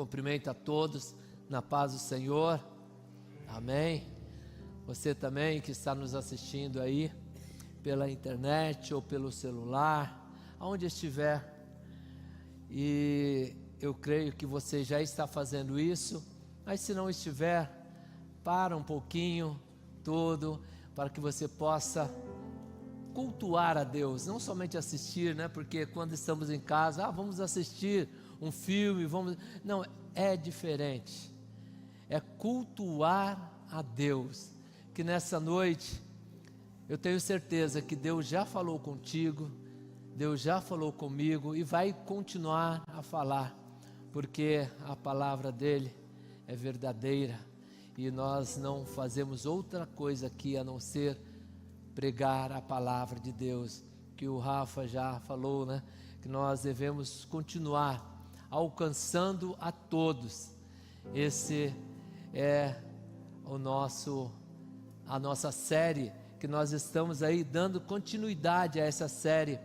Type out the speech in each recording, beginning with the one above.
cumprimento a todos na paz do Senhor. Amém. Você também que está nos assistindo aí pela internet ou pelo celular, aonde estiver. E eu creio que você já está fazendo isso, mas se não estiver, para um pouquinho tudo, para que você possa cultuar a Deus, não somente assistir, né? Porque quando estamos em casa, vamos assistir um filme, não, é diferente, é cultuar a Deus, que nessa noite, eu tenho certeza que Deus já falou contigo, Deus já falou comigo e vai continuar a falar, porque a palavra dele é verdadeira e nós não fazemos outra coisa aqui a não ser pregar a palavra de Deus, que o Rafa já falou, né? Que nós devemos continuar alcançando a todos. Esse é a nossa série, que nós estamos aí dando continuidade a essa série,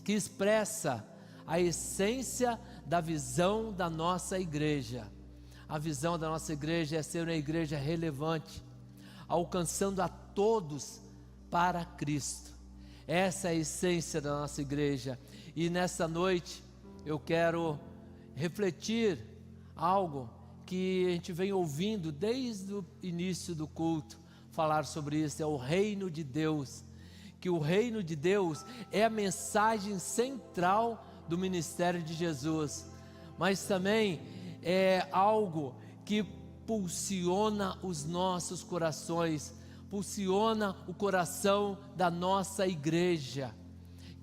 que expressa a essência da visão da nossa igreja. A visão da nossa igreja é ser uma igreja relevante, alcançando a todos para Cristo. Essa é a essência da nossa igreja. E nessa noite eu quero refletir algo que a gente vem ouvindo desde o início do culto, falar sobre isso, é o reino de Deus, que o reino de Deus é a mensagem central do ministério de Jesus, mas também é algo que pulsiona os nossos corações, pulsiona o coração da nossa igreja,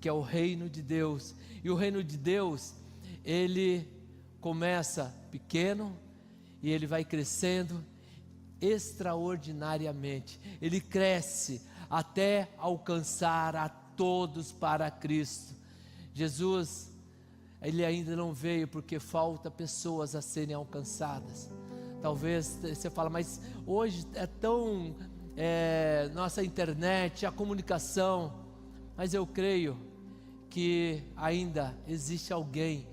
que é o reino de Deus. E o reino de Deus, ele começa pequeno e ele vai crescendo extraordinariamente, ele cresce até alcançar a todos para Cristo. Jesus, ele ainda não veio porque falta pessoas a serem alcançadas. Talvez você fala, mas hoje é tão nossa internet, a comunicação, mas eu creio que ainda existe alguém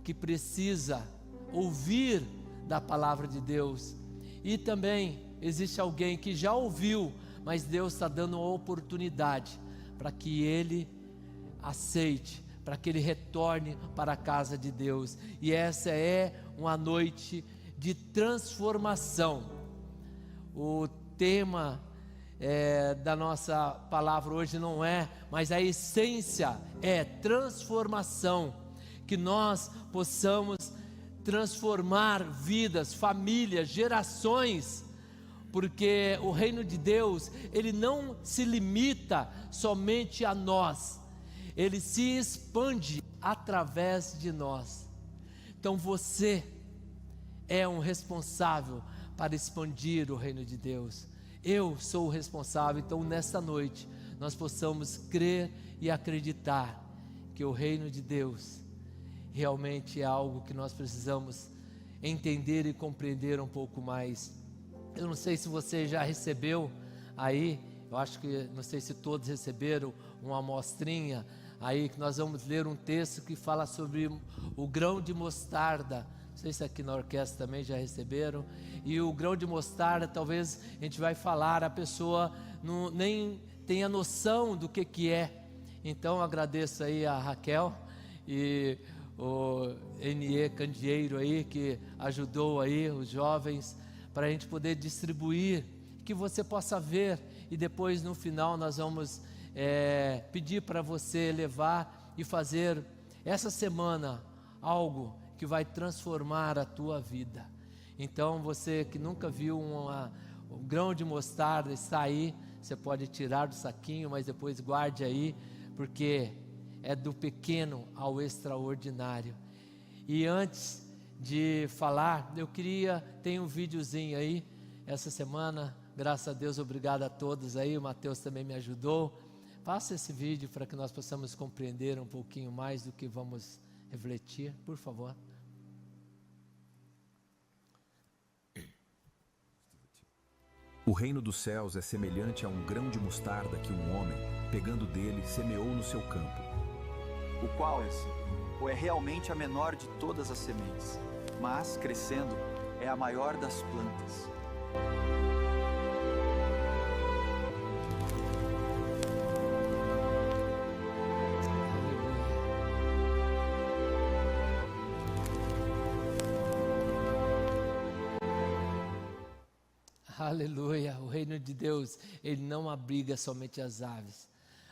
que precisa ouvir da palavra de Deus, e também existe alguém que já ouviu, mas Deus está dando uma oportunidade para que ele aceite, para que ele retorne para a casa de Deus. E essa é uma noite de transformação. O tema da nossa palavra hoje não é, mas a essência é transformação, que nós possamos transformar vidas, famílias, gerações, porque o reino de Deus, ele não se limita somente a nós, ele se expande através de nós. Então você é um responsável para expandir o reino de Deus. Eu sou o responsável. Então nesta noite nós possamos crer e acreditar que o reino de Deus realmente é algo que nós precisamos entender e compreender um pouco mais. Eu não sei se você já recebeu aí, eu acho que, não sei se todos receberam uma amostrinha aí, que nós vamos ler um texto que fala sobre o grão de mostarda. Não sei se aqui na orquestra também já receberam. E o grão de mostarda, talvez a gente vai falar, a pessoa nem tem a noção do que é. Então agradeço aí a Raquel e o N.E. Candeeiro aí, que ajudou aí os jovens, para a gente poder distribuir, que você possa ver, e depois no final nós vamos pedir para você levar e fazer essa semana algo que vai transformar a tua vida. Então você que nunca viu um grão de mostarda, está aí, você pode tirar do saquinho, mas depois guarde aí, porque é do pequeno ao extraordinário. E antes de falar, eu queria, tem um videozinho aí, essa semana, graças a Deus, obrigado a todos aí, o Mateus também me ajudou. Faça esse vídeo para que nós possamos compreender um pouquinho mais do que vamos refletir, por favor. O reino dos céus é semelhante a um grão de mostarda que um homem, pegando dele, semeou no seu campo. O qual é realmente a menor de todas as sementes. mas, crescendo, é a maior das plantas. Aleluia, o reino de Deus, ele não abriga somente as aves,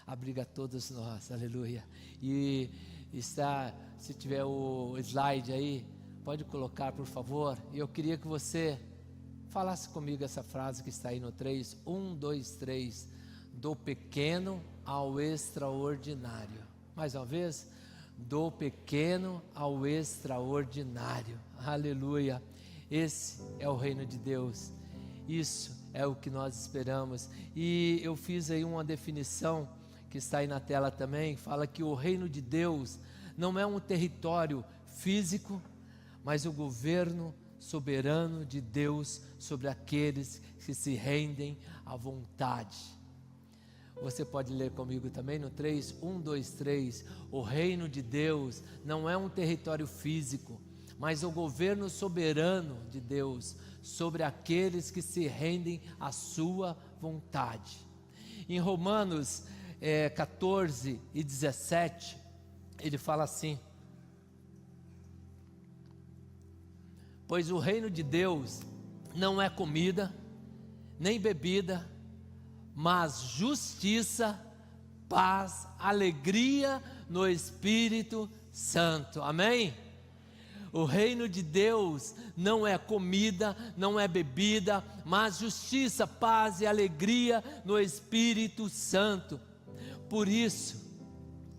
abriga todos nós, aleluia. E está, se tiver o slide aí, pode colocar por favor. Eu queria que você falasse comigo essa frase que está aí no 3, 1, 2, 3, do pequeno ao extraordinário. Mais uma vez, do pequeno ao extraordinário, aleluia. Esse é o reino de Deus. Isso é o que nós esperamos. E eu fiz aí uma definição que está aí na tela também, fala que o reino de Deus não é um território físico, mas o governo soberano de Deus sobre aqueles que se rendem à vontade. Você pode ler comigo também no 3, 1, 2, 3. O reino de Deus não é um território físico, mas o governo soberano de Deus sobre aqueles que se rendem à sua vontade. Em Romanos 14 e 17, ele fala assim: pois o reino de Deus não é comida, nem bebida, mas justiça, paz, alegria no Espírito Santo. Amém? O reino de Deus não é comida, não é bebida, mas justiça, paz e alegria no Espírito Santo. Por isso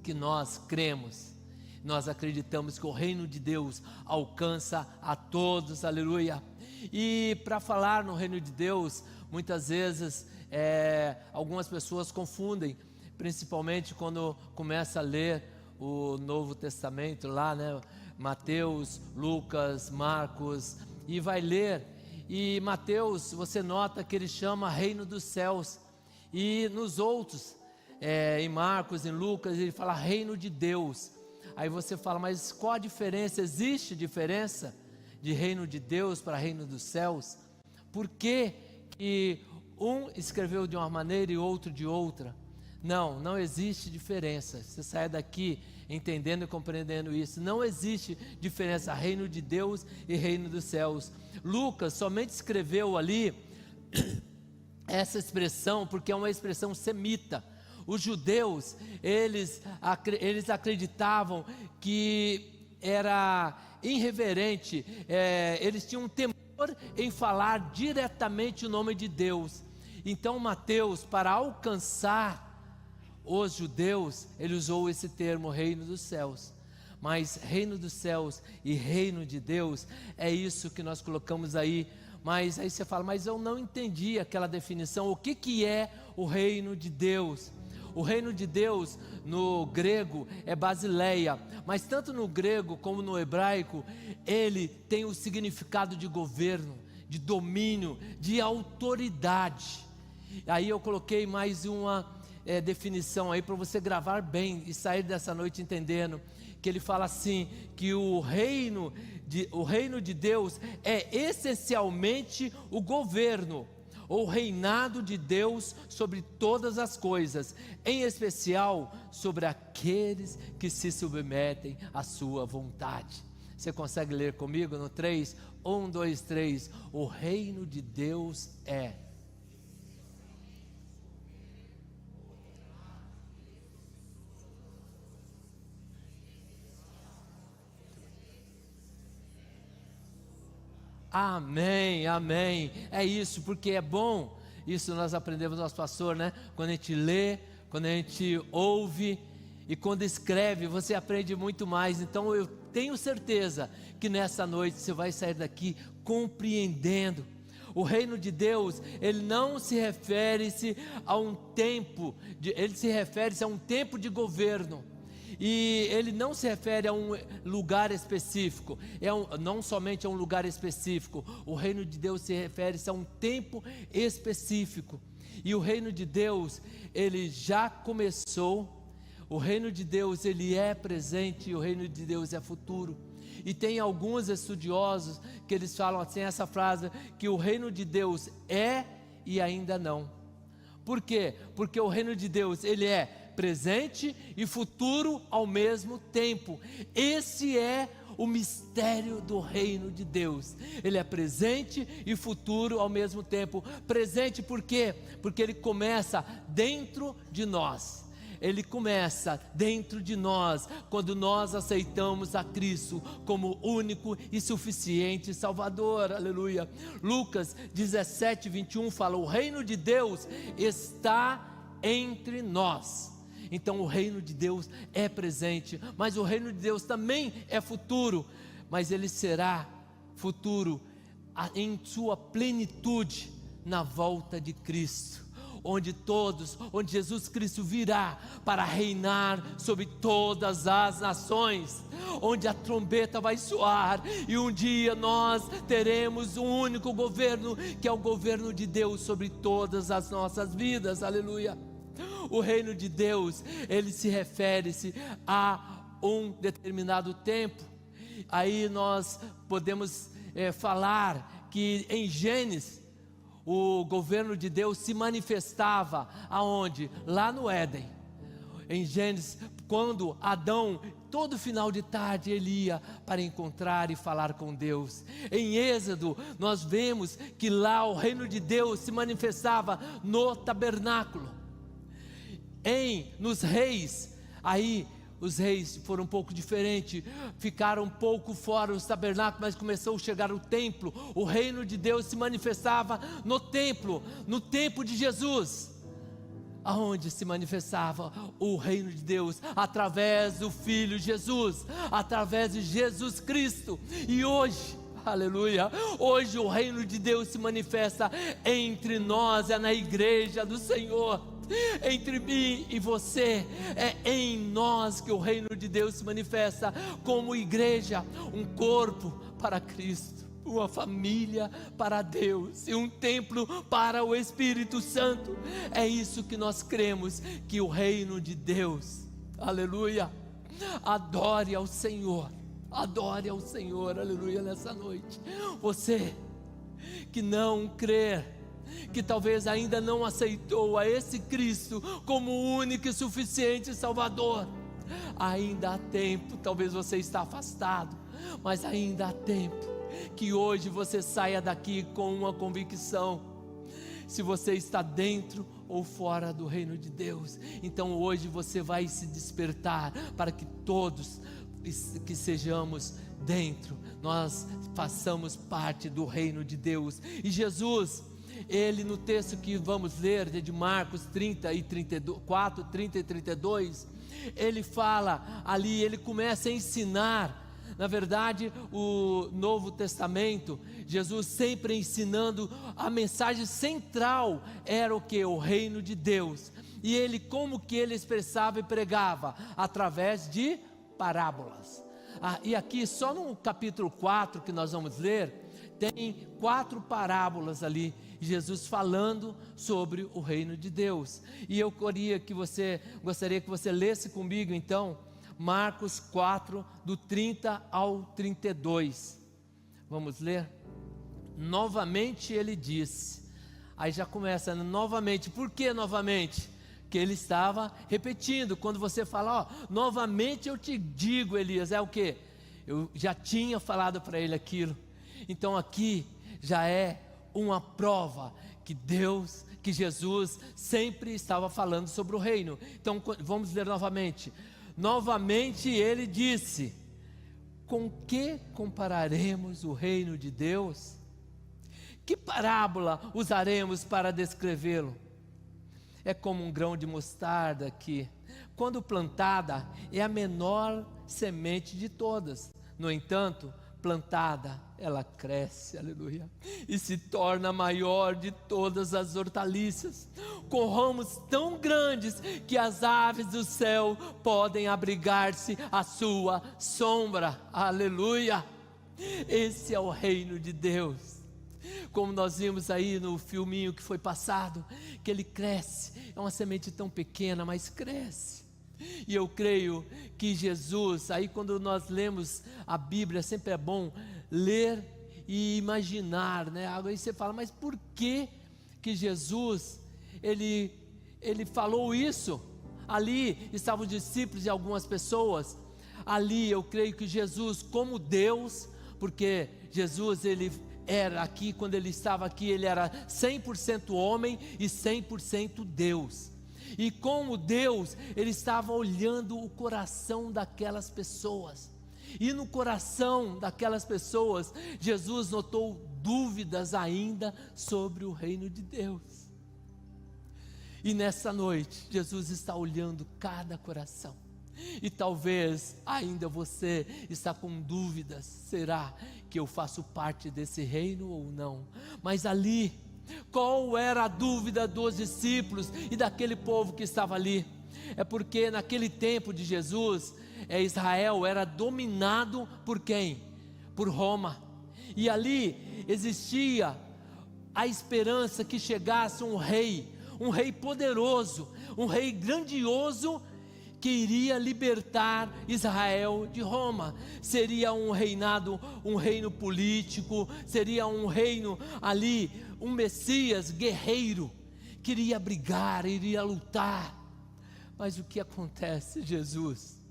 que nós cremos, nós acreditamos que o reino de Deus alcança a todos, aleluia. E para falar no reino de Deus, muitas vezes algumas pessoas confundem, principalmente quando começa a ler o Novo Testamento lá, né? Mateus, Lucas, Marcos, e vai ler, e Mateus, você nota que ele chama reino dos céus, e nos outros, em Marcos, em Lucas, ele fala reino de Deus. Aí você fala, mas qual a diferença? Existe diferença de reino de Deus para reino dos céus? Por que que um escreveu de uma maneira e outro de outra? Não existe diferença. Você sai daqui entendendo e compreendendo isso. Não existe diferença, reino de Deus e reino dos céus. Lucas somente escreveu ali essa expressão porque é uma expressão semita. Os judeus, eles acreditavam que era irreverente, eles tinham um temor em falar diretamente o nome de Deus. Então Mateus, para alcançar os judeus, ele usou esse termo reino dos céus. Mas reino dos céus e reino de Deus, é isso que nós colocamos aí. Mas aí você fala, mas eu não entendi aquela definição. O que é o reino de Deus? O reino de Deus no grego é basileia, mas tanto no grego como no hebraico, ele tem o significado de governo, de domínio, de autoridade. Aí eu coloquei mais uma definição aí para você gravar bem e sair dessa noite entendendo, que ele fala assim, que o reino de Deus é essencialmente o governo, ou reinado de Deus sobre todas as coisas, em especial sobre aqueles que se submetem à sua vontade. Você consegue ler comigo no 3? 1, 2, 3. O reino de Deus é. Amém, amém. É isso, porque é bom. Isso nós aprendemos do nosso pastor, né? Quando a gente lê, quando a gente ouve e quando escreve, você aprende muito mais. Então eu tenho certeza que nessa noite você vai sair daqui compreendendo. O reino de Deus, ele não se refere-se a um tempo, ele se refere-se a um tempo de governo. E ele não se refere a um lugar específico, não somente a um lugar específico. O reino de Deus se refere-se a um tempo específico. E o reino de Deus, ele já começou. O reino de Deus, ele é presente, e o reino de Deus é futuro. E tem alguns estudiosos que eles falam assim, essa frase, que o reino de Deus é e ainda não. Por quê? Porque o reino de Deus, ele é presente e futuro ao mesmo tempo. Esse é o mistério do reino de Deus. Ele é presente e futuro ao mesmo tempo. Presente por quê? Porque ele começa dentro de nós. Ele começa dentro de nós, quando nós aceitamos a Cristo como único e suficiente Salvador, aleluia. Lucas 17, 21 fala, o reino de Deus está entre nós. Então o reino de Deus é presente, mas o reino de Deus também é futuro, mas ele será futuro em sua plenitude na volta de Cristo. Onde Jesus Cristo virá para reinar sobre todas as nações, onde a trombeta vai soar, e um dia nós teremos um único governo, que é o governo de Deus sobre todas as nossas vidas, aleluia. O reino de Deus, ele se refere-se a um determinado tempo. Aí nós podemos falar que em Gênesis, o governo de Deus se manifestava aonde? Lá no Éden. Em Gênesis, quando Adão, todo final de tarde, ele ia para encontrar e falar com Deus. Em Êxodo, nós vemos que lá o reino de Deus se manifestava no tabernáculo. Nos reis, aí os reis foram um pouco diferentes, ficaram um pouco fora dos tabernáculos, mas começou a chegar o templo. O reino de Deus se manifestava no templo de Jesus. Aonde se manifestava o reino de Deus? Através do Filho Jesus, através de Jesus Cristo. E hoje, aleluia, hoje o reino de Deus se manifesta entre nós, é na igreja do Senhor. Entre mim e você, é em nós que o reino de Deus se manifesta como igreja, um corpo para Cristo, uma família para Deus e um templo para o Espírito Santo. É isso que nós cremos, que o reino de Deus, aleluia, adore ao Senhor, aleluia, nessa noite. Você que não crê, que talvez ainda não aceitou a esse Cristo como o único e suficiente Salvador, ainda há tempo. Talvez você está afastado, mas ainda há tempo que hoje você saia daqui com uma convicção, se você está dentro ou fora do reino de Deus. Então hoje você vai se despertar para que todos que sejamos dentro, nós façamos parte do reino de Deus. E Jesus, ele, no texto que vamos ler de Marcos 30 e 34, 30 e 32, ele fala ali, ele começa a ensinar. Na verdade, o Novo Testamento, Jesus sempre ensinando, a mensagem central era o que? O reino de Deus. E ele, como que ele expressava e pregava? Através de parábolas. E aqui só no capítulo 4 que nós vamos ler, tem 4 parábolas ali, Jesus falando sobre o reino de Deus. E eu gostaria que você lesse comigo então, Marcos 4, do 30 ao 32. Vamos ler? Novamente ele disse, aí já começa, novamente. Por que novamente? Que ele estava repetindo. Quando você fala, novamente eu te digo, Elias, é o que? Eu já tinha falado para ele aquilo. Então aqui já é uma prova que Jesus sempre estava falando sobre o reino. Então vamos ler novamente. Novamente ele disse, com que compararemos o reino de Deus? Que parábola usaremos para descrevê-lo? É como um grão de mostarda que, quando plantada, é a menor semente de todas. No entanto, plantada, ela cresce, aleluia, e se torna a maior de todas as hortaliças, com ramos tão grandes que as aves do céu podem abrigar-se à sua sombra, aleluia. Esse é o reino de Deus. Como nós vimos aí no filminho que foi passado, que ele cresce, é uma semente tão pequena, mas cresce. E eu creio que Jesus, aí quando nós lemos a Bíblia, sempre é bom ler e imaginar, né? Aí você fala, mas por que Jesus, ele falou isso? Ali estavam os discípulos e algumas pessoas. Ali eu creio que Jesus, como Deus, porque Jesus, ele era aqui, quando ele estava aqui, ele era 100% homem e 100% Deus. E como Deus, ele estava olhando o coração daquelas pessoas. E no coração daquelas pessoas, Jesus notou dúvidas ainda sobre o reino de Deus. E nessa noite, Jesus está olhando cada coração. E talvez ainda você está com dúvidas, será que eu faço parte desse reino ou não? Mas ali, qual era a dúvida dos discípulos e daquele povo que estava ali? É porque naquele tempo de Jesus, Israel era dominado por quem? Por Roma. E ali existia a esperança que chegasse um rei poderoso, um rei grandioso, que iria libertar Israel de Roma. Seria um reinado, um reino político, seria um reino ali, um Messias guerreiro, que iria brigar, iria lutar. Mas o que acontece? Jesus,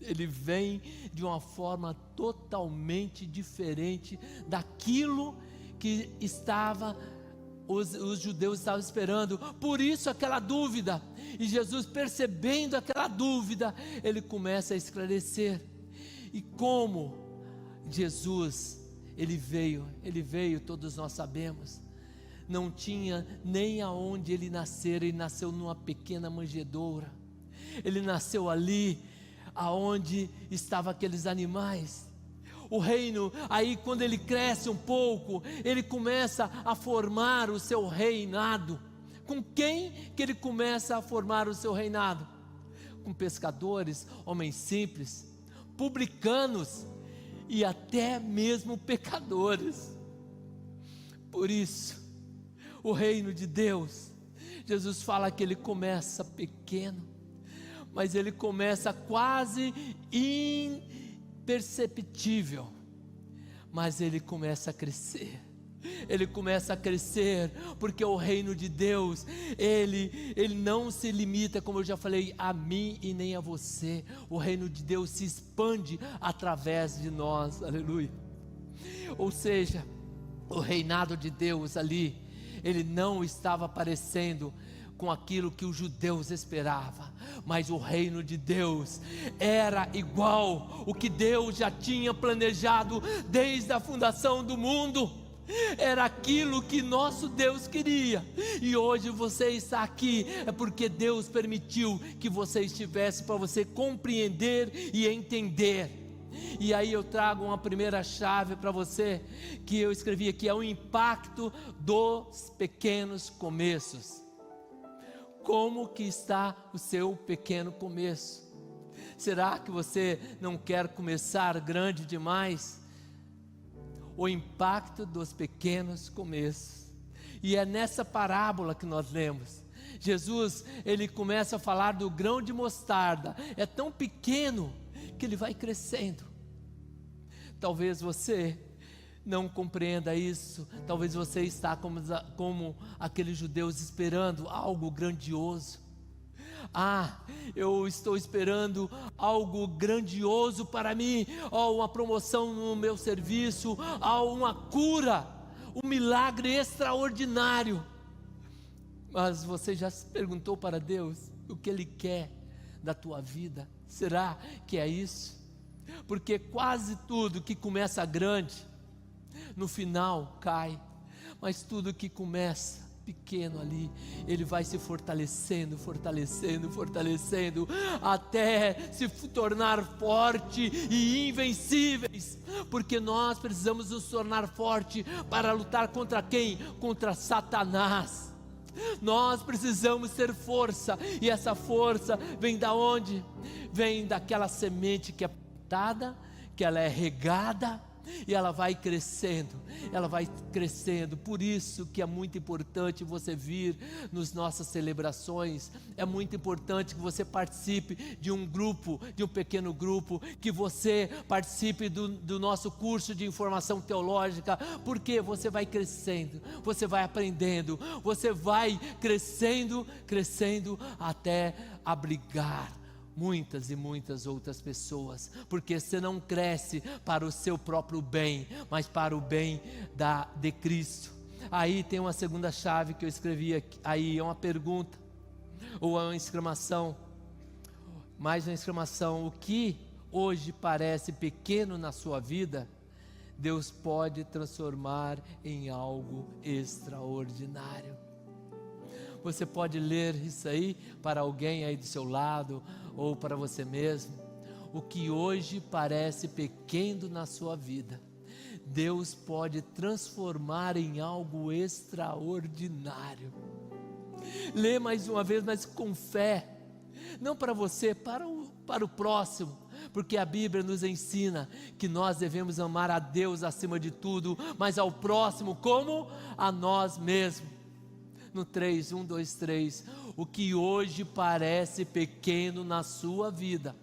ele vem de uma forma totalmente diferente daquilo que os judeus estavam esperando. Por isso aquela dúvida, e Jesus, percebendo aquela dúvida, ele começa a esclarecer. E como Jesus, ele veio, todos nós sabemos, não tinha nem aonde ele nascer. Ele nasceu numa pequena manjedoura, ele nasceu ali aonde estavam aqueles animais. O reino, aí quando ele cresce um pouco, ele começa a formar o seu reinado. Com quem que ele começa a formar o seu reinado? Com pescadores, homens simples, publicanos e até mesmo pecadores. Por isso, o reino de Deus, Jesus fala que ele começa pequeno, mas ele começa quase imperceptível, mas ele começa a crescer. Ele começa a crescer, porque o reino de Deus, ele não se limita, como eu já falei, a mim e nem a você. O reino de Deus se expande através de nós, aleluia. Ou seja, o reinado de Deus ali, ele não estava aparecendo com aquilo que os judeus esperavam, mas o reino de Deus era igual o que Deus já tinha planejado desde a fundação do mundo. Era aquilo que nosso Deus queria, e hoje você está aqui, é porque Deus permitiu que você estivesse, para você compreender e entender. E aí eu trago uma primeira chave para você, que eu escrevi aqui, é o impacto dos pequenos começos. Como que está o seu pequeno começo? Será que você não quer começar grande demais? O impacto dos pequenos começos. E é nessa parábola que nós lemos, Jesus, ele começa a falar do grão de mostarda. É tão pequeno que ele vai crescendo. Talvez você não compreenda isso. Talvez você está como aqueles judeus esperando algo grandioso. Eu estou esperando algo grandioso para mim, uma promoção no meu serviço, uma cura, um milagre extraordinário. Mas você já se perguntou para Deus o que Ele quer da tua vida? Será que é isso? Porque quase tudo que começa grande, no final cai, mas tudo que começa pequeno ali, ele vai se fortalecendo, até se tornar forte e invencíveis, porque nós precisamos nos tornar forte para lutar contra quem? Contra Satanás. Nós precisamos ter força, e essa força vem da onde? Vem daquela semente que é plantada, que ela é regada, e ela vai crescendo, ela vai crescendo. Por isso que é muito importante você vir nas nossas celebrações, é muito importante que você participe de um grupo, de um pequeno grupo, que você participe do nosso curso de informação teológica, porque você vai crescendo, você vai aprendendo, você vai crescendo até abrigar muitas e muitas outras pessoas, porque você não cresce para o seu próprio bem, mas para o bem de Cristo. Aí tem uma segunda chave que eu escrevi aqui, aí é uma pergunta, ou é uma exclamação, mais uma exclamação: o que hoje parece pequeno na sua vida, Deus pode transformar em algo extraordinário. Você pode ler isso aí para alguém aí do seu lado, ou para você mesmo. O que hoje parece pequeno na sua vida, Deus pode transformar em algo extraordinário. Lê mais uma vez, mas com fé, não para você, para o próximo, porque a Bíblia nos ensina que nós devemos amar a Deus acima de tudo, mas ao próximo como a nós mesmos. No 3, 1, 2, 3, o que hoje parece pequeno na sua vida,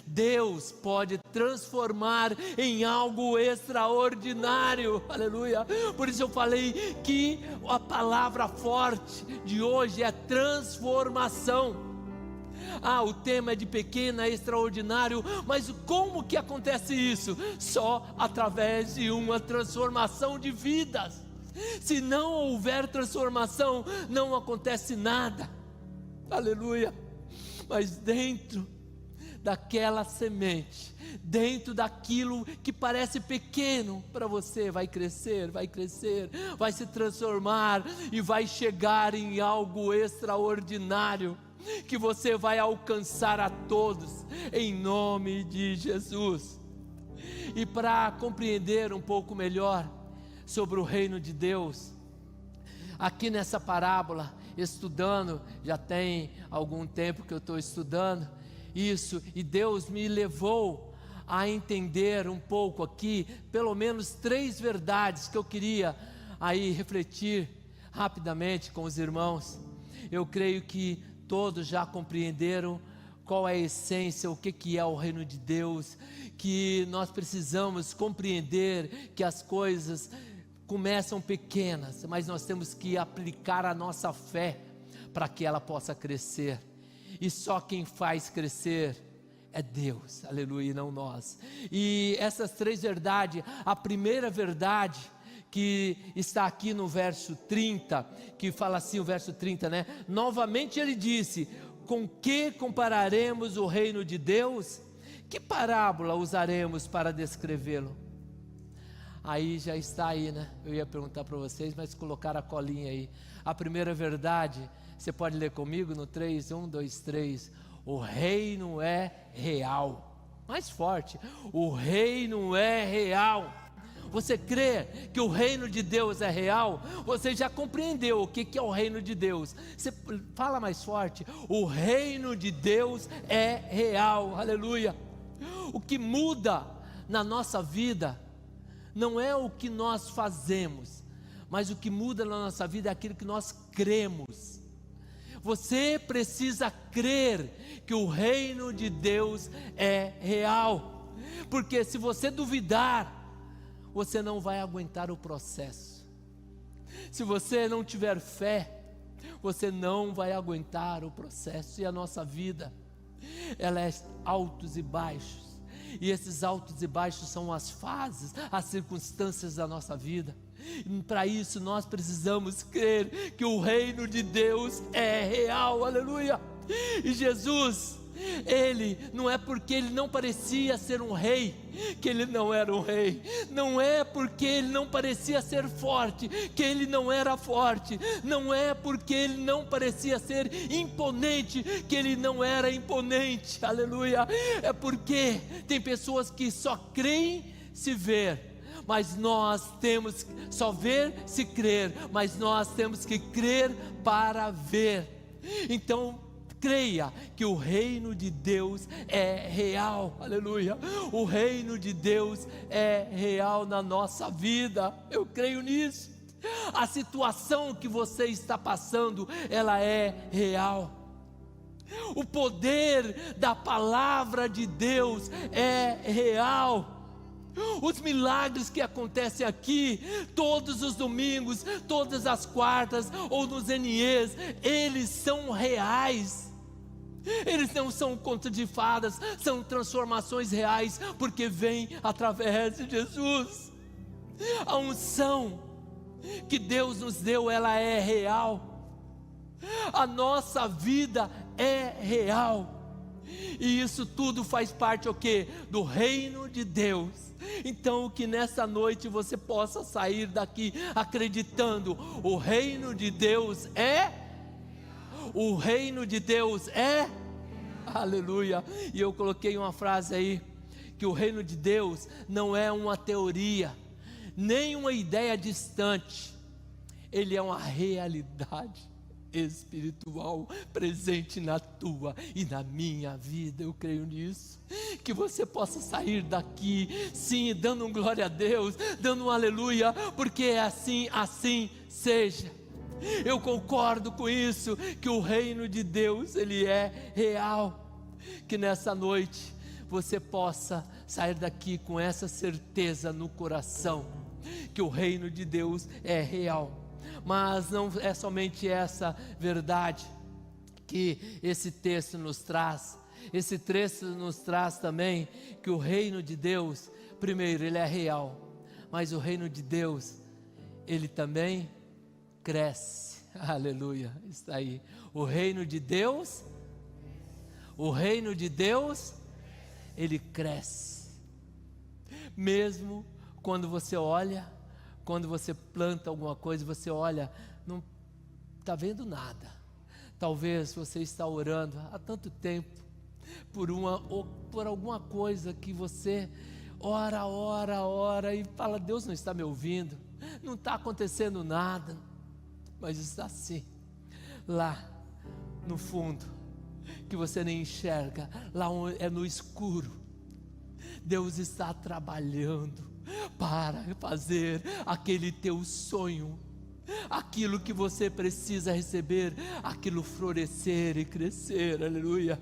Deus pode transformar em algo extraordinário, aleluia. Por isso eu falei que a palavra forte de hoje é transformação. O tema é de pequeno a extraordinário, mas como que acontece isso? Só através de uma transformação de vidas. Se não houver transformação, não acontece nada, aleluia. Mas dentro daquela semente, dentro daquilo que parece pequeno para você, vai crescer, vai se transformar e vai chegar em algo extraordinário, que você vai alcançar a todos, em nome de Jesus. E para compreender um pouco melhor sobre o reino de Deus, aqui nessa parábola, estudando, já tem algum tempo que eu estou estudando isso, e Deus me levou a entender um pouco aqui, pelo menos 3 verdades que eu queria aí refletir rapidamente com os irmãos. Eu creio que todos já compreenderam qual é a essência, o que é o reino de Deus, que nós precisamos compreender que as coisas começam pequenas, mas nós temos que aplicar a nossa fé para que ela possa crescer, e só quem faz crescer é Deus, aleluia, e não nós. E essas 3 verdades, a primeira verdade que está aqui no verso 30, que fala assim, o verso 30, né? Novamente ele disse: com que compararemos o reino de Deus? Que parábola usaremos para descrevê-lo? Aí já está aí, né? Eu ia perguntar para vocês, mas colocaram a colinha aí. A primeira verdade, você pode ler comigo no 3, 1, 2, 3. O reino é real. Mais forte, o reino é real. Você crê que o reino de Deus é real? Você já compreendeu o que é o reino de Deus? Você fala mais forte, o reino de Deus é real, aleluia. O que muda na nossa vida não é o que nós fazemos, mas o que muda na nossa vida é aquilo que nós cremos. Você precisa crer que o reino de Deus é real, porque se você duvidar, você não vai aguentar o processo. Se você não tiver fé, você não vai aguentar o processo. E a nossa vida, ela é altos e baixos, e esses altos e baixos são as fases, as circunstâncias da nossa vida. Para isso nós precisamos crer que o reino de Deus é real, aleluia. E Jesus, Ele não é porque Ele não parecia ser um rei, que Ele não era um rei. Não é porque Ele não parecia ser forte, que Ele não era forte. Não é porque Ele não parecia ser imponente, que Ele não era imponente, aleluia. É porque tem pessoas que só creem se ver, mas nós temos só ver se crer, mas nós temos que crer para ver. Então Creia que o reino de Deus é real, aleluia. O reino de Deus é real na nossa vida, eu creio nisso. A situação que você está passando, ela é real. O poder da palavra de Deus é real. Os milagres que acontecem aqui, todos os domingos, todas as quartas ou nos NEs, eles são reais. Eles não são contos de fadas, são transformações reais, porque vem através de Jesus. A unção que Deus nos deu, ela é real. A nossa vida é real. E isso tudo faz parte o quê? Do reino de Deus. Então que nessa noite você possa sair daqui acreditando, o reino de Deus é, o reino de Deus é, aleluia. E eu coloquei uma frase aí, que o reino de Deus não é uma teoria, nem uma ideia distante, ele é uma realidade espiritual presente na tua e na minha vida. Eu creio nisso, que você possa sair daqui, sim, dando um glória a Deus, dando um aleluia, porque é assim, assim seja. Eu concordo com isso, que o reino de Deus, ele é real. Que nessa noite você possa sair daqui com essa certeza no coração, que o reino de Deus é real. Mas não é somente essa verdade que esse texto nos traz. Esse texto nos traz também que o reino de Deus, primeiro, ele é real, mas o reino de Deus, ele também cresce. Aleluia, está aí. O reino de Deus, ele cresce. Mesmo quando você olha, quando você planta alguma coisa, você olha, não está vendo nada. Talvez você está orando há tanto tempo por alguma coisa que você ora e fala: Deus não está me ouvindo, não está acontecendo nada, mas está assim, lá no fundo, que você nem enxerga, lá é no escuro. Deus está trabalhando para fazer aquele teu sonho, aquilo que você precisa receber, aquilo florescer e crescer, aleluia.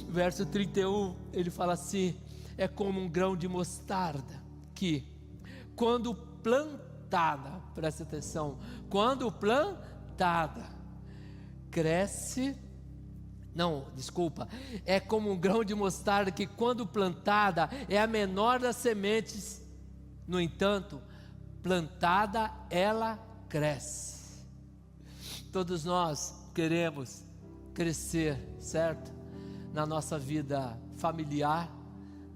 Verso 31, ele fala assim: é como um grão de mostarda, que quando plantada, presta atenção, quando plantada, cresce. Não, desculpa, é como um grão de mostarda que quando plantada é a menor das sementes, no entanto, plantada ela cresce. Todos nós queremos crescer, certo? Na nossa vida familiar,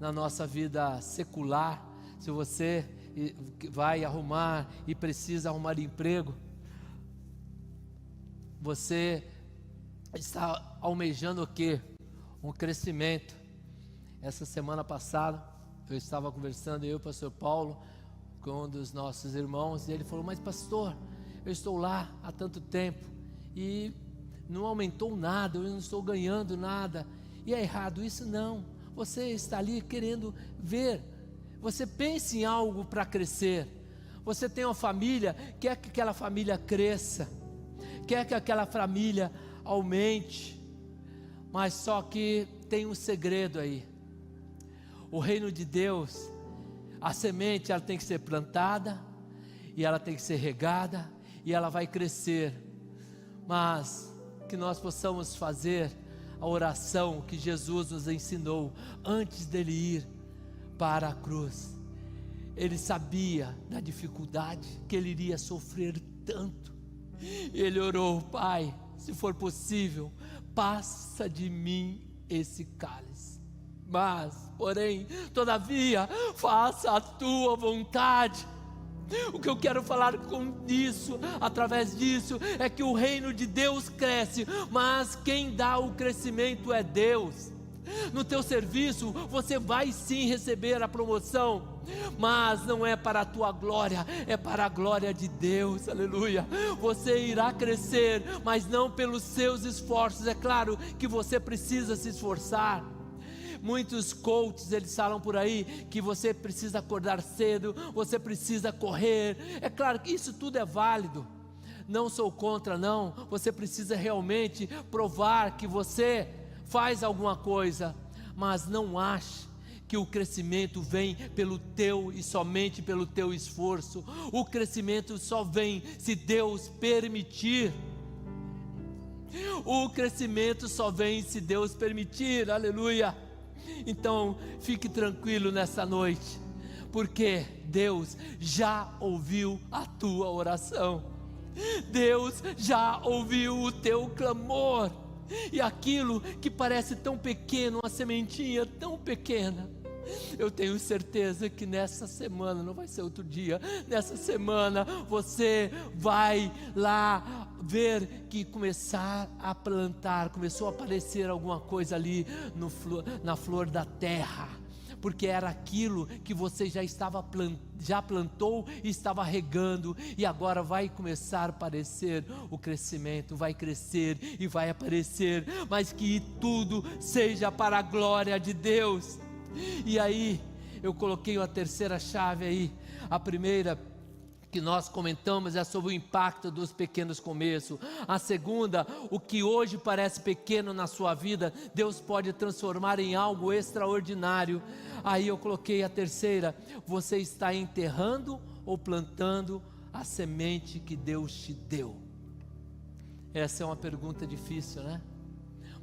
na nossa vida secular. Se você vai arrumar e precisa arrumar emprego, você está almejando o quê? Um crescimento. Essa semana passada eu estava conversando, eu e o pastor Paulo, com um dos nossos irmãos, e ele falou: mas pastor, eu estou lá há tanto tempo e não aumentou nada, eu não estou ganhando nada. E é errado isso? Não. Você está ali querendo ver, você pensa em algo para crescer. Você tem uma família, quer que aquela família cresça, quer que aquela família aumente, mas só que tem um segredo aí. O reino de Deus, a semente, ela tem que ser plantada, e ela tem que ser regada, e ela vai crescer. Mas que nós possamos fazer a oração que Jesus nos ensinou antes dele ir para a cruz. Ele sabia da dificuldade, que ele iria sofrer tanto. Ele orou: Pai, se for possível, passa de mim esse cálice. Mas, porém, todavia, faça a tua vontade. O que eu quero falar com isso, através disso, é que o reino de Deus cresce, mas quem dá o crescimento é Deus. No teu serviço, você vai sim receber a promoção, mas não é para a tua glória, é para a glória de Deus, aleluia. Você irá crescer, mas não pelos seus esforços. É claro que você precisa se esforçar. Muitos coaches, eles falam por aí que você precisa acordar cedo, você precisa correr. É claro que isso tudo é válido, não sou contra não. Você precisa realmente provar que você faz alguma coisa, mas não ache que o crescimento vem pelo teu e somente pelo teu esforço. O crescimento só vem se Deus permitir. O crescimento só vem se Deus permitir, aleluia. Então fique tranquilo nessa noite, porque Deus já ouviu a tua oração, Deus já ouviu o teu clamor. E aquilo que parece tão pequeno, uma sementinha tão pequena, eu tenho certeza que nessa semana, não vai ser outro dia, nessa semana você vai lá ver que começar a plantar, começou a aparecer alguma coisa ali na flor da terra, porque era aquilo que você já plantou e estava regando, e agora vai começar a aparecer o crescimento, vai crescer e vai aparecer, mas que tudo seja para a glória de Deus. E aí, eu coloquei uma terceira chave aí. A primeira que nós comentamos é sobre o impacto dos pequenos começos. A segunda, o que hoje parece pequeno na sua vida, Deus pode transformar em algo extraordinário. Aí eu coloquei a terceira: você está enterrando ou plantando a semente que Deus te deu? Essa é uma pergunta difícil, né?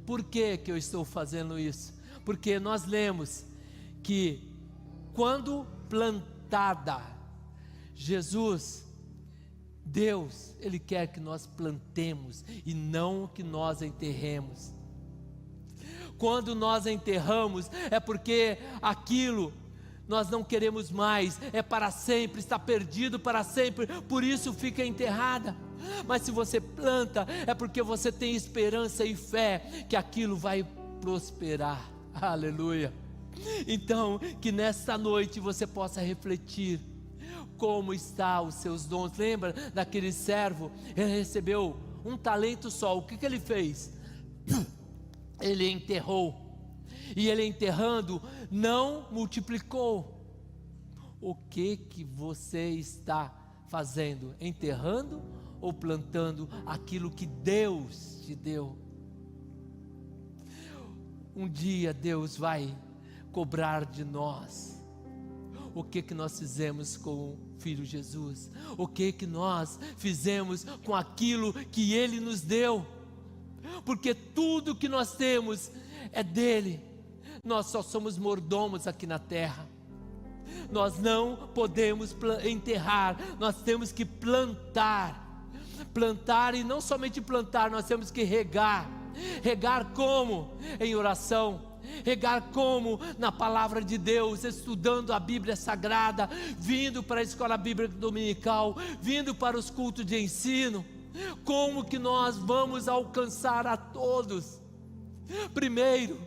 Por que eu estou fazendo isso? Porque nós lemos que quando plantada, Deus, Ele quer que nós plantemos e não que nós enterremos. Quando nós enterramos, é porque aquilo nós não queremos mais, é para sempre, está perdido para sempre, por isso fica enterrada. Mas se você planta, é porque você tem esperança e fé que aquilo vai prosperar, aleluia. Então, que nesta noite você possa refletir como está os seus dons. Lembra daquele servo? Ele recebeu um talento só. O que ele fez? Ele enterrou, e ele enterrando não multiplicou. O que você está fazendo? Enterrando ou plantando aquilo que Deus te deu? Um dia Deus vai cobrar de nós o que nós fizemos com o Filho Jesus, o que nós fizemos com aquilo que Ele nos deu, porque tudo que nós temos é dele. Nós só somos mordomos aqui na terra. Nós não podemos enterrar, nós temos que plantar, e não somente plantar, nós temos que regar. Regar como? Em oração. Regar como? Na palavra de Deus, estudando a Bíblia Sagrada, vindo para a escola bíblica dominical, vindo para os cultos de ensino. Como que nós vamos alcançar a todos? Primeiro,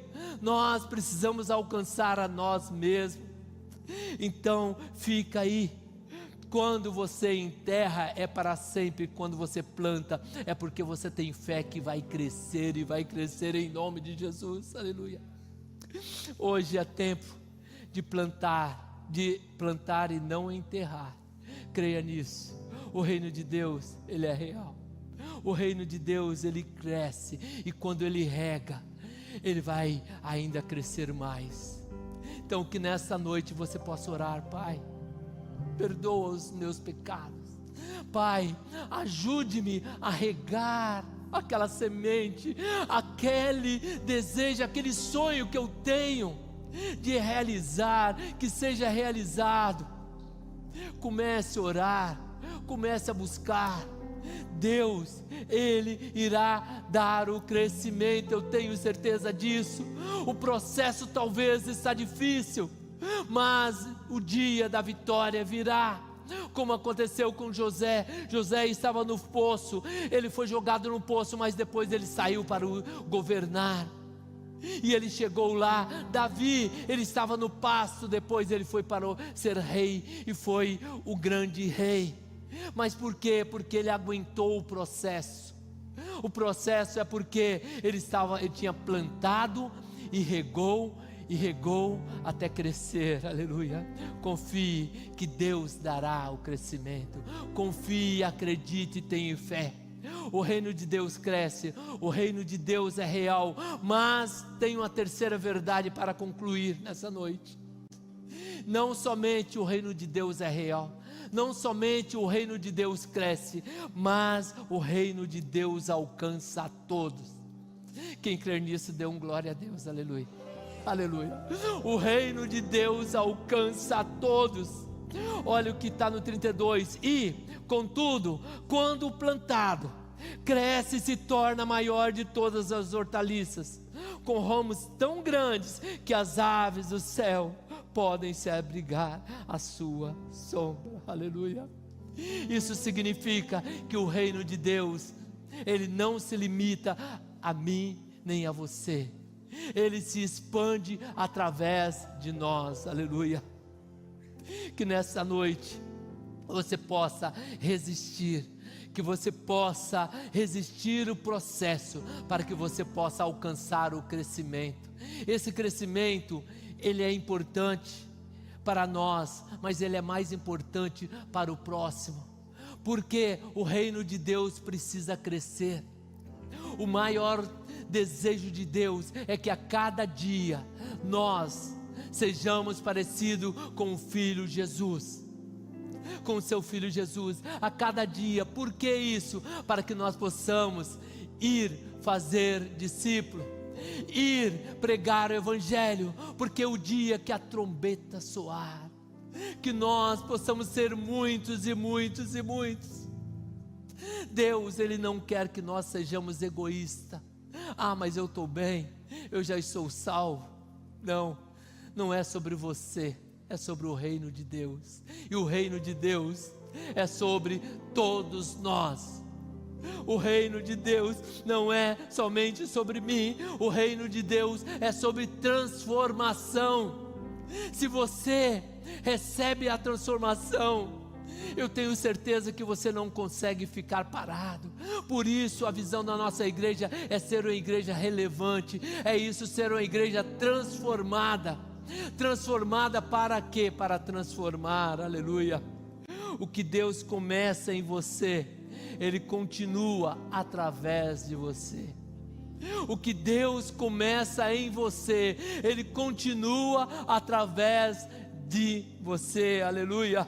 nós precisamos alcançar a nós mesmos. Então fica aí, quando você enterra é para sempre, quando você planta é porque você tem fé que vai crescer, e vai crescer em nome de Jesus, aleluia. Hoje é tempo de plantar e não enterrar. Creia nisso. O reino de Deus, ele é real. O reino de Deus, ele cresce, e quando ele rega, ele vai ainda crescer mais. Então que nessa noite você possa orar: Pai, perdoa os meus pecados. Pai, ajude-me a regar aquela semente, aquele desejo, aquele sonho que eu tenho de realizar, que seja realizado. Comece a orar, comece a buscar. Deus, Ele irá dar o crescimento, eu tenho certeza disso. O processo talvez está difícil, mas o dia da vitória virá. Como aconteceu com José. José estava no poço, ele foi jogado no poço, mas depois ele saiu para governar. E ele chegou lá. Davi, ele estava no pasto, depois ele foi para ser rei, e foi o grande rei. Mas por quê? Porque ele aguentou o processo. O processo é porque ele tinha plantado e regou até crescer. Aleluia. Confie que Deus dará o crescimento. Confie, acredite e tenha fé. O reino de Deus cresce, o reino de Deus é real. Mas tem uma terceira verdade para concluir nessa noite. Não somente o reino de Deus é real, não somente o reino de Deus cresce, mas o reino de Deus alcança a todos. Quem crer nisso, dê um glória a Deus. Aleluia. Aleluia. O reino de Deus alcança a todos. Olha o que está no 32. E, contudo, quando plantado, cresce e se torna maior de todas as hortaliças, com ramos tão grandes que as aves do céu podem se abrigar à sua sombra. Aleluia. Isso significa que o reino de Deus, ele não se limita a mim nem a você. Ele se expande através de nós. Aleluia. Que nessa noite você possa resistir, que você possa resistir o processo, para que você possa alcançar o crescimento. Esse crescimento, ele é importante para nós, mas ele é mais importante para o próximo, porque o reino de Deus precisa crescer. O maior desejo de Deus é que a cada dia nós sejamos parecidos com o Filho Jesus, com o seu Filho Jesus, a cada dia. Por que isso? Para que nós possamos ir fazer discípulo, ir pregar o Evangelho, porque o dia que a trombeta soar, que nós possamos ser muitos e muitos e muitos. Deus, Ele não quer que nós sejamos egoístas. Mas eu estou bem, eu já estou salvo. Não, não é sobre você, é sobre o reino de Deus. E o reino de Deus é sobre todos nós. O reino de Deus não é somente sobre mim. O reino de Deus é sobre transformação. Se você recebe a transformação, eu tenho certeza que você não consegue ficar parado. Por isso a visão da nossa igreja é ser uma igreja relevante. É isso, ser uma igreja transformada. Transformada para quê? Para transformar. Aleluia. O que Deus começa em você, Ele continua através de você. O que Deus começa em você, Ele continua através de você. Aleluia.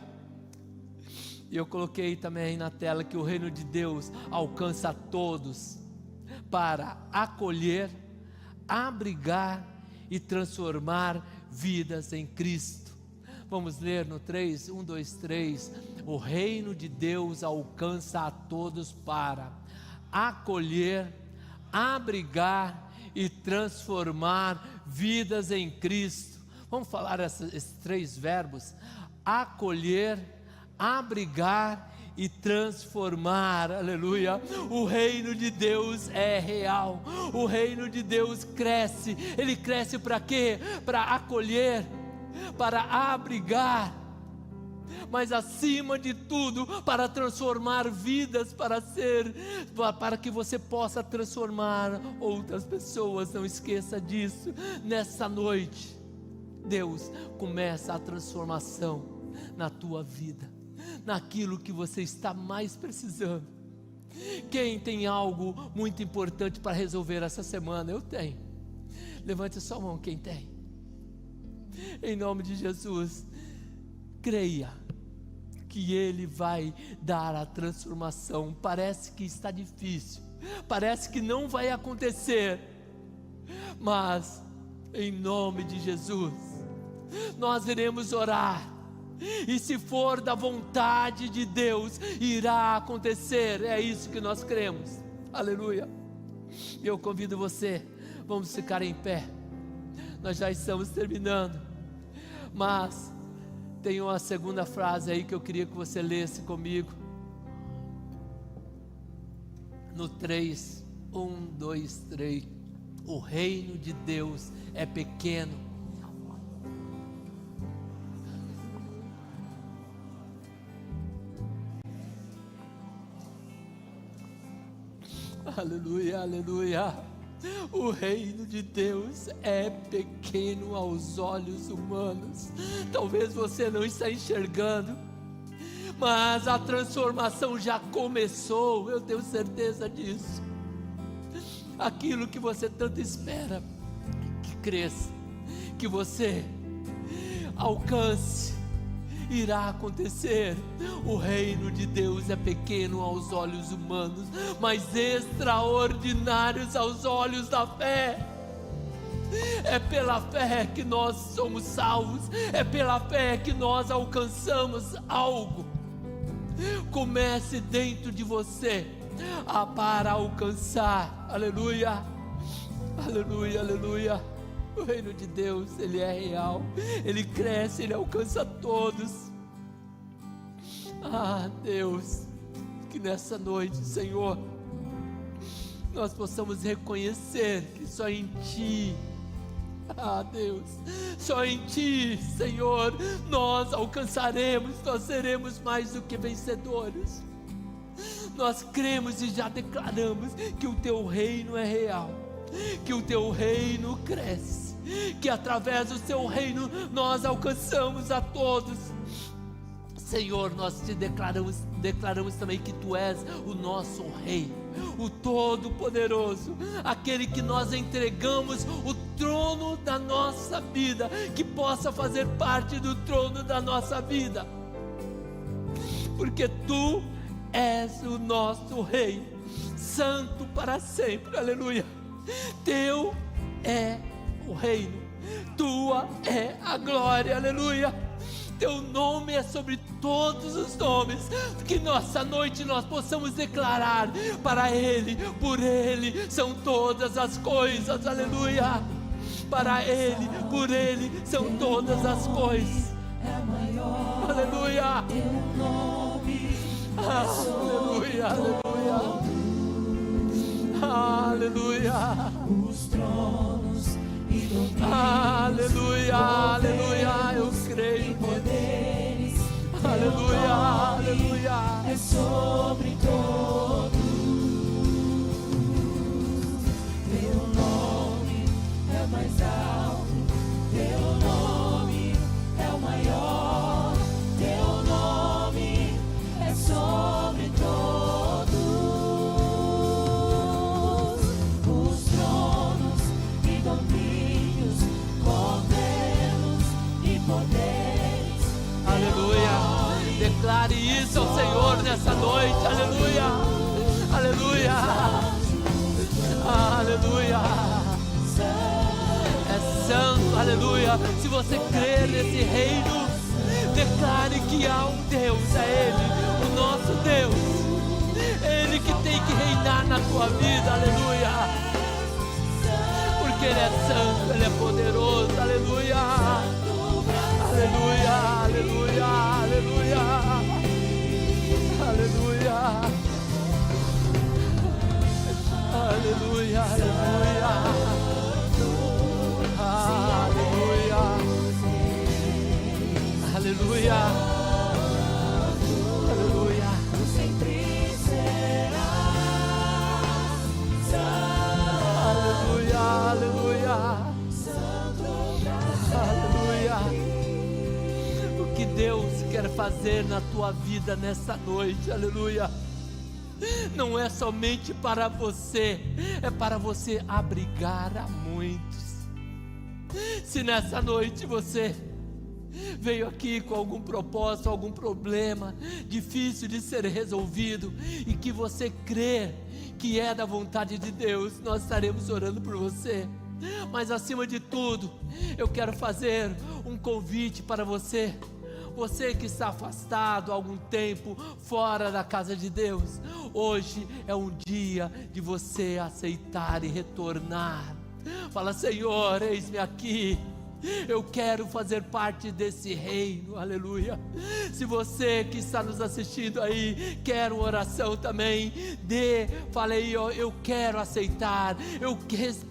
E eu coloquei também na tela que o reino de Deus alcança a todos para acolher, abrigar e transformar vidas em Cristo. Vamos ler no 3, 1, 2, 3. O reino de Deus alcança a todos para acolher, abrigar e transformar vidas em Cristo. Vamos falar esses três verbos: acolher, abrigar e transformar. Aleluia. O reino de Deus é real. O reino de Deus cresce. Ele cresce para quê? Para acolher, para abrigar, mas acima de tudo para transformar vidas, para que você possa transformar outras pessoas. Não esqueça disso. Nessa noite, Deus começa a transformação na tua vida, naquilo que você está mais precisando. Quem tem algo muito importante para resolver essa semana? Eu tenho. Levante a sua mão, quem tem. Em nome de Jesus, creia que Ele vai dar a transformação. Parece que está difícil, parece que não vai acontecer, mas em nome de Jesus, nós iremos orar. E se for da vontade de Deus, irá acontecer. É isso que nós cremos. Aleluia. Eu convido você, vamos ficar em pé. Nós já estamos terminando, mas tem uma segunda frase aí que eu queria que você lesse comigo. No 3, 1, 2, 3. O reino de Deus é pequeno. Aleluia, aleluia. O reino de Deus é pequeno aos olhos humanos. Talvez você não está enxergando, mas a transformação já começou, eu tenho certeza disso. Aquilo que você tanto espera que cresça, que você alcance, irá acontecer. O reino de Deus é pequeno aos olhos humanos, mas extraordinários aos olhos da fé. É pela fé que nós somos salvos, é pela fé que nós alcançamos algo. Comece dentro de você para alcançar. Aleluia, aleluia, aleluia. O reino de Deus, ele é real, ele cresce, ele alcança todos. Ah, Deus, que nessa noite, Senhor, nós possamos reconhecer que só em Ti, ah, Deus, só em Ti, Senhor, nós alcançaremos, nós seremos mais do que vencedores. Nós cremos e já declaramos que o Teu reino é real, que o Teu reino cresce, que através do Teu reino nós alcançamos a todos. Senhor, nós te declaramos também que Tu és o nosso Rei, o Todo-Poderoso, aquele que nós entregamos o trono da nossa vida, que possa fazer parte do trono da nossa vida, porque Tu és o nosso Rei, santo para sempre, aleluia. Teu é o reino, Tua é a glória, aleluia. Teu nome é sobre todos os nomes, que nessa noite nós possamos declarar para Ele, por Ele são todas as coisas, aleluia. Para Ele, por Ele são todas as coisas, aleluia. Aleluia, aleluia, aleluia. Os tronos e domínios, aleluia, aleluia, eu creio, poderes, aleluia, aleluia, é sobre todos. Teu nome é mais alto, Teu nome é o maior, Teu nome é sobre todos. Os tronos e domínios, governos e poderes. aleluia. Declare isso ao Senhor nessa noite, aleluia, aleluia, aleluia. É santo, aleluia. Se você crer nesse reino, declare que há um Deus, é Ele, o nosso Deus, Ele que tem que reinar na tua vida, aleluia, porque Ele é santo, Ele é poderoso, aleluia, aleluia, aleluia, aleluia, aleluia, aleluia, aleluia, aleluia, aleluia, aleluia. Sempre será Aleluia, aleluia, aleluia. O que Deus quer fazer na tua vida nessa noite, aleluia, não é somente para você, é para você abrigar a muitos. Se nessa noite você veio aqui com algum propósito, algum problema difícil de ser resolvido e que você crê que é da vontade de Deus, nós estaremos orando por você. Mas acima de tudo, eu quero fazer um convite para você. Você que está afastado há algum tempo, fora da casa de Deus, hoje é um dia de você aceitar e retornar. Fala: Senhor, eis-me aqui, Eu quero fazer parte desse reino, aleluia. Se você que está nos assistindo aí quer uma oração também, fale aí, ó, eu quero aceitar,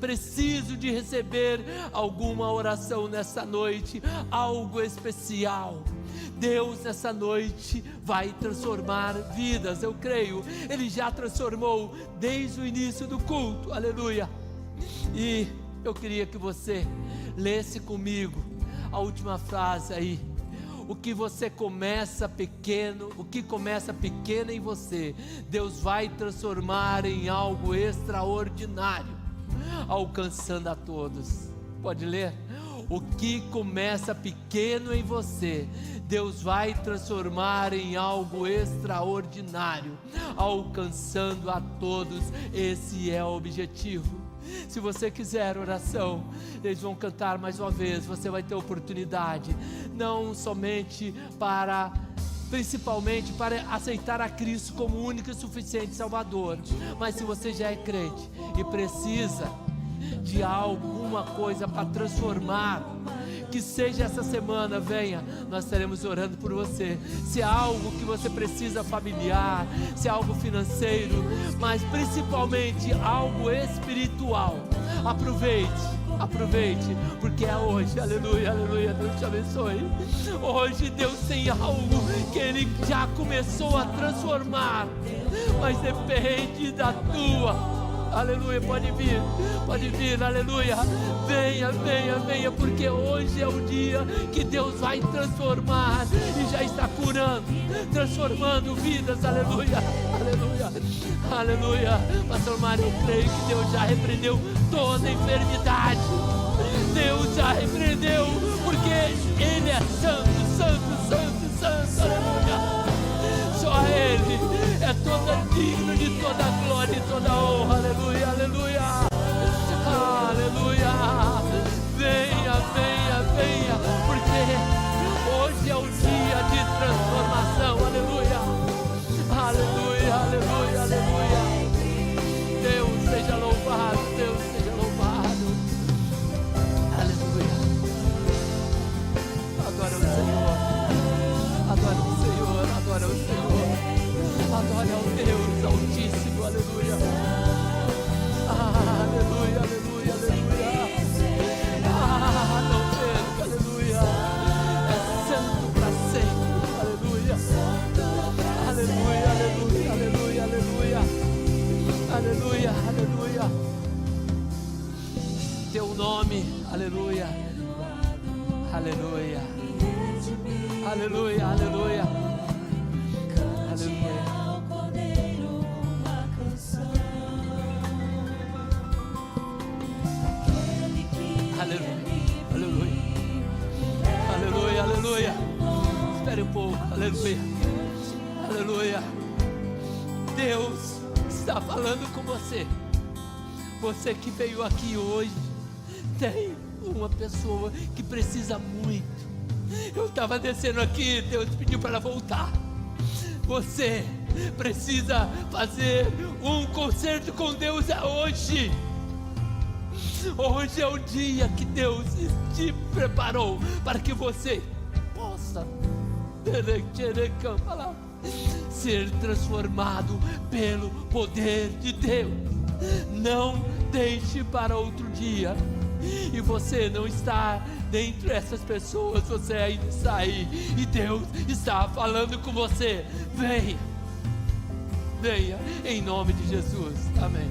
preciso de receber alguma oração nessa noite, algo especial. Deus nessa noite vai transformar vidas, eu creio, Ele já transformou desde o início do culto, aleluia. E eu queria que você lesse comigo a última frase aí. O que começa pequeno em você, Deus vai transformar em algo extraordinário, alcançando a todos. Pode ler? O que começa pequeno em você, Deus vai transformar em algo extraordinário, alcançando a todos. Esse é o objetivo. Se você quiser oração, eles vão cantar mais uma vez. Você vai ter oportunidade, não somente principalmente para aceitar a Cristo como único e suficiente Salvador, mas se você já é crente e precisa de alguma coisa para transformar, que seja essa semana, venha, nós estaremos orando por você. Se é algo que você precisa familiar, se é algo financeiro, mas principalmente algo espiritual, aproveite, porque é hoje, aleluia, aleluia, Deus te abençoe. Hoje Deus tem algo que Ele já começou a transformar, mas depende da tua. Aleluia, pode vir, aleluia. Venha, porque hoje é o dia que Deus vai transformar e já está curando, transformando vidas, aleluia, aleluia. Pastor Mário, eu creio que Deus já repreendeu toda enfermidade. Deus já repreendeu, porque Ele é santo, aleluia. Só Ele é digno de toda glória e toda honra, aleluia, aleluia. Venha, porque hoje é o dia de transformação, aleluia. Deus seja louvado, aleluia. Adora o Senhor, adora ao Deus Altíssimo, aleluia. Não perca, aleluia. É santo para sempre, aleluia. Teu nome, aleluia. Aleluia. Espere um pouco, aleluia. Deus está falando com você. Você que veio aqui hoje, tem uma pessoa que precisa muito. Eu estava descendo aqui, Deus pediu para ela voltar. Você precisa fazer um concerto com Deus hoje. Hoje é o dia que Deus te preparou para que você possa ser transformado pelo poder de Deus. Não deixe para outro dia. E você não está dentro dessas pessoas, você ainda está aí, e Deus está falando com você. Venha, em nome de Jesus, amém.